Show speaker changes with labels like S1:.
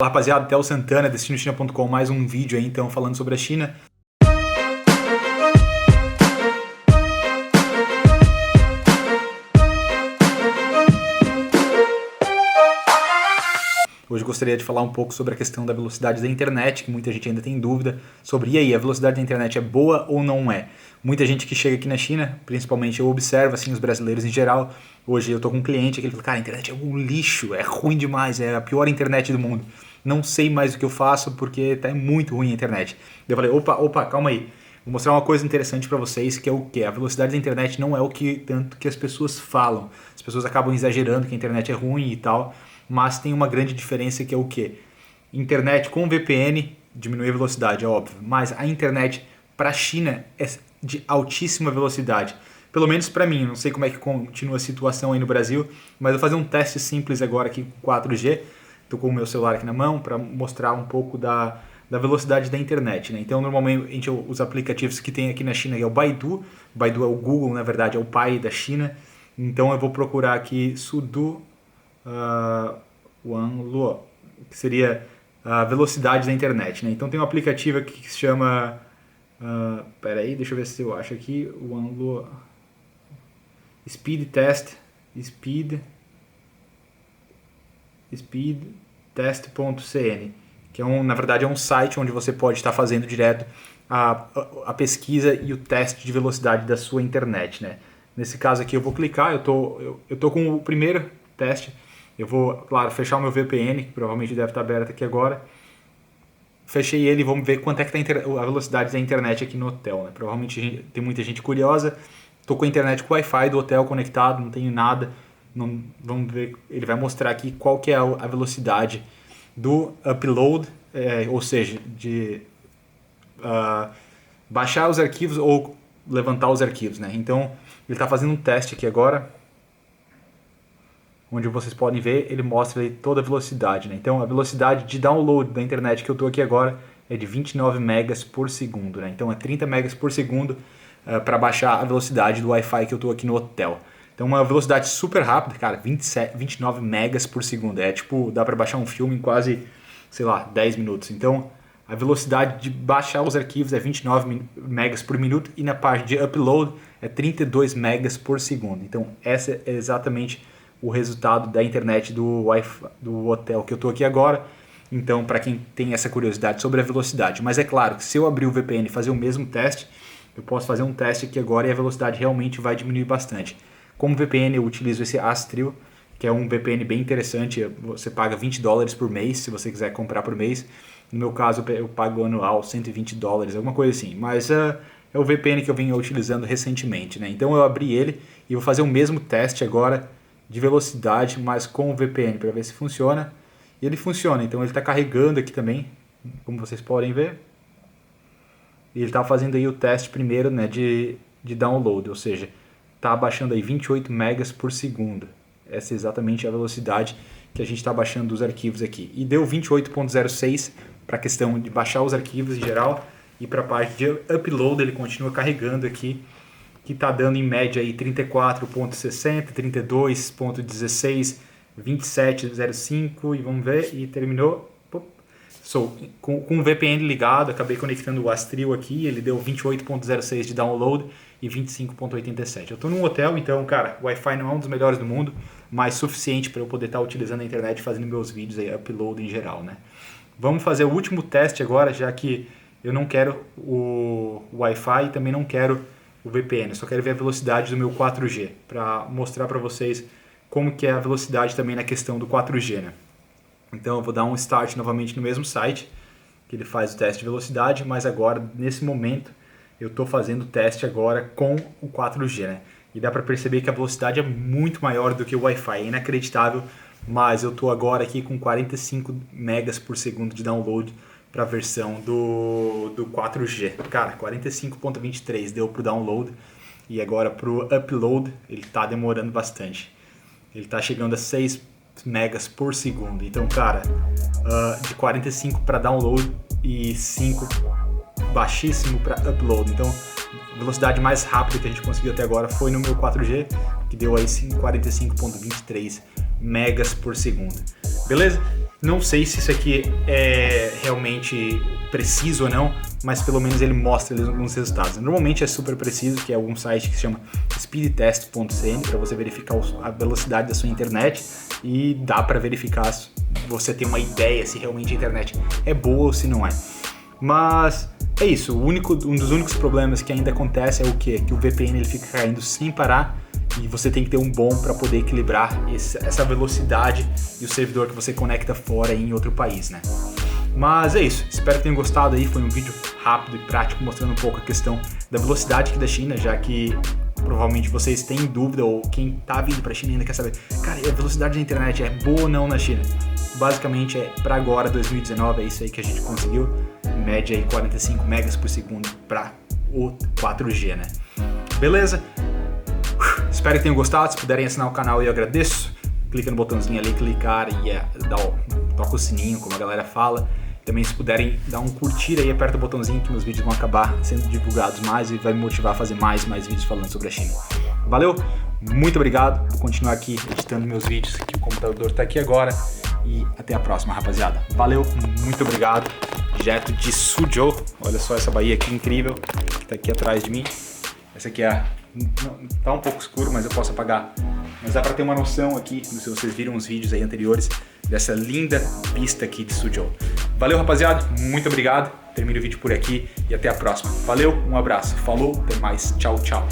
S1: Olá rapaziada, Theo Santana, destino.com, mais um vídeo aí então falando sobre a China. Hoje gostaria de falar um pouco sobre a questão da velocidade da internet, que muita gente ainda tem dúvida sobre, e aí, a velocidade da internet é boa ou não é? Muita gente que chega aqui na China, principalmente eu observo assim, os brasileiros em geral. Hoje eu tô com um cliente que ele fala, cara, a internet é um lixo, é ruim demais, é a pior internet do mundo. Não sei mais o que eu faço porque tá muito ruim a internet. Eu falei, opa, calma aí. Vou mostrar uma coisa interessante para vocês, que é o que? A velocidade da internet não é o que tanto que as pessoas falam. As pessoas acabam exagerando que a internet é ruim e tal, mas tem uma grande diferença que é o que? Internet com VPN diminui a velocidade, é óbvio, mas a internet para a China é de altíssima velocidade. Pelo menos para mim, não sei como é que continua a situação aí no Brasil, mas eu vou fazer um teste simples agora aqui com 4G. Estou com o meu celular aqui na mão para mostrar um pouco da velocidade da internet, né? Então, normalmente, os aplicativos que tem aqui na China é o Baidu. Baidu é o Google, na verdade, é o pai da China. Então, eu vou procurar aqui Sudu Wanluo, que seria a velocidade da internet, né? Então, tem um aplicativo aqui que se chama... peraí, deixa eu ver se eu acho aqui. Wanluo Speed test.cn, que na verdade é um site onde você pode estar fazendo direto a pesquisa e o teste de velocidade da sua internet, né? Nesse caso aqui eu vou clicar, eu tô com o primeiro teste, eu vou, claro, fechar o meu VPN, que provavelmente deve estar aberto aqui agora. Fechei ele e vamos ver quanto é que está a velocidade da internet aqui no hotel, né? Provavelmente tem muita gente curiosa. Estou com a internet com o Wi-Fi do hotel conectado, não tenho nada. Vamos ver, ele vai mostrar aqui qual que é a velocidade do upload, ou seja, de baixar os arquivos ou levantar os arquivos, né? Então, ele está fazendo um teste aqui agora, onde vocês podem ver, ele mostra aí toda a velocidade, né? Então, a velocidade de download da internet que eu estou aqui agora é de 29 megas por segundo, né? Então, é 30 megas por segundo para baixar a velocidade do Wi-Fi que eu estou aqui no hotel. Então, uma velocidade super rápida, cara, 29 megas por segundo. É tipo, dá para baixar um filme em quase, sei lá, 10 minutos. Então, a velocidade de baixar os arquivos é 29 megas por minuto e na parte de upload é 32 megas por segundo. Então, esse é exatamente o resultado da internet do Wi-Fi do hotel que eu estou aqui agora. Então, para quem tem essa curiosidade sobre a velocidade. Mas é claro que se eu abrir o VPN e fazer o mesmo teste, eu posso fazer um teste aqui agora e a velocidade realmente vai diminuir bastante. Como VPN eu utilizo esse Astrio, que é um VPN bem interessante, você paga $20 por mês, se você quiser comprar por mês. No meu caso eu pago anual $120, alguma coisa assim, mas é o VPN que eu venho utilizando recentemente, né? Então eu abri ele e vou fazer o mesmo teste agora de velocidade, mas com o VPN, para ver se funciona. E ele funciona, então ele está carregando aqui também, como vocês podem ver. E ele está fazendo aí o teste primeiro, né, de download, ou seja, está baixando aí 28 megas por segundo. Essa é exatamente a velocidade que a gente está baixando os arquivos aqui. E deu 28.06 para a questão de baixar os arquivos em geral. E para a parte de upload ele continua carregando aqui, que está dando em média aí 34.60, 32.16, 27.05 e vamos ver, e terminou. Com o VPN ligado, acabei conectando o Astrio aqui, ele deu 28.06 de download e 25.87. Eu estou num hotel, então, cara, o Wi-Fi não é um dos melhores do mundo, mas suficiente para eu poder estar utilizando a internet e fazendo meus vídeos aí, upload em geral, né? Vamos fazer o último teste agora, já que eu não quero o Wi-Fi e também não quero o VPN, eu só quero ver a velocidade do meu 4G, para mostrar para vocês como que é a velocidade também na questão do 4G, né? Então eu vou dar um start novamente no mesmo site, que ele faz o teste de velocidade, mas agora, nesse momento, eu estou fazendo o teste agora com o 4G, né? E dá para perceber que a velocidade é muito maior do que o Wi-Fi, é inacreditável, mas eu estou agora aqui com 45 megas por segundo de download para a versão do 4G. Cara, 45.23 deu para o download, e agora para o upload ele está demorando bastante. Ele está chegando a 6 megas por segundo. Então, cara, de 45 para download e 5 baixíssimo para upload. Então, a velocidade mais rápida que a gente conseguiu até agora foi no meu 4G, que deu aí 45.23 megas por segundo. Beleza? Não sei se isso aqui é realmente preciso ou não, mas pelo menos ele mostra alguns resultados. Normalmente é super preciso, que é algum site que se chama speedtest.cn, para você verificar a velocidade da sua internet, e dá para verificar se você tem uma ideia se realmente a internet é boa ou se não é. Mas é isso, um dos únicos problemas que ainda acontece é o quê? Que o VPN ele fica caindo sem parar, e você tem que ter um bom para poder equilibrar essa velocidade e o servidor que você conecta fora em outro país, né? Mas é isso, espero que tenham gostado aí, foi um vídeo rápido e prático mostrando um pouco a questão da velocidade aqui da China, já que provavelmente vocês têm dúvida, ou quem tá vindo pra China ainda quer saber, cara, a velocidade da internet é boa ou não na China? Basicamente para agora, 2019, é isso aí que a gente conseguiu, em média aí 45 megas por segundo para o 4G, né? Beleza? Espero que tenham gostado, se puderem assinar o canal eu agradeço, clica no botãozinho ali, clicar e toca o sininho, como a galera fala. Também se puderem dar um curtir aí, aperta o botãozinho que meus vídeos vão acabar sendo divulgados mais e vai me motivar a fazer mais vídeos falando sobre a China. Valeu, muito obrigado, vou continuar aqui editando meus vídeos, que o computador tá aqui agora, e até a próxima, rapaziada. Valeu, muito obrigado, direto de Suzhou, olha só essa baía aqui incrível, que tá aqui atrás de mim. Essa aqui tá um pouco escuro, mas eu posso apagar. Mas dá pra ter uma noção aqui, se vocês viram os vídeos aí anteriores, dessa linda pista aqui de Suzhou. Valeu, rapaziada, muito obrigado. Termino o vídeo por aqui e até a próxima. Valeu, um abraço, falou, até mais, tchau, tchau.